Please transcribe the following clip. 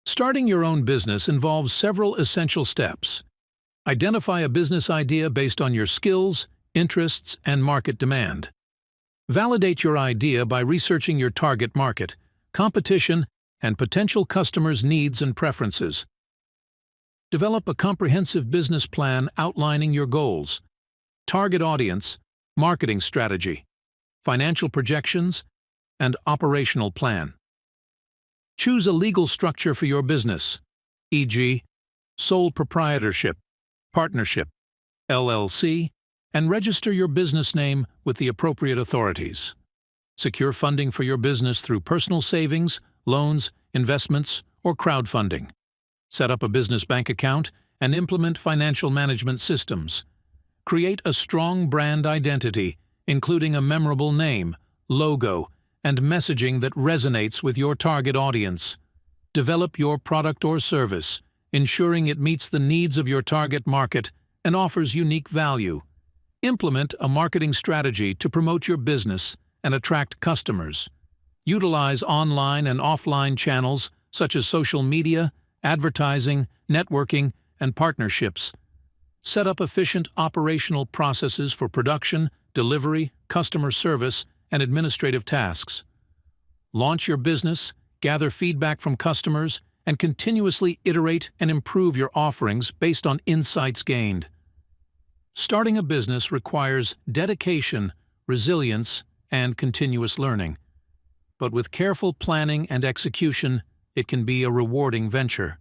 Starting your own business involves several essential steps. Identify a business idea based on your skills, interests, and market demand. Validate your idea by researching your target market, competition, and potential customers' needs and preferences. Develop a comprehensive business plan outlining your goals, target audience, marketing strategy, financial projections, and operational plan. Choose a legal structure for your business, e.g., sole proprietorship, partnership, LLC, and register your business name with the appropriate authorities. Secure funding for your business through personal savings, loans, investments, or crowdfunding. Set up a business bank account and implement financial management systems. Create a strong brand identity, including a memorable name, logo, and messaging that resonates with your target audience. Develop your product or service, ensuring it meets the needs of your target market and offers unique value. Implement a marketing strategy to promote your business and attract customers. Utilize online and offline channels such as social media, advertising, networking, and partnerships. Set up efficient operational processes for production, delivery, customer service, and administrative tasks. Launch your business, gather feedback from customers, and continuously iterate and improve your offerings based on insights gained. Starting a business requires dedication, resilience, and continuous learning. But with careful planning and execution, it can be a rewarding venture.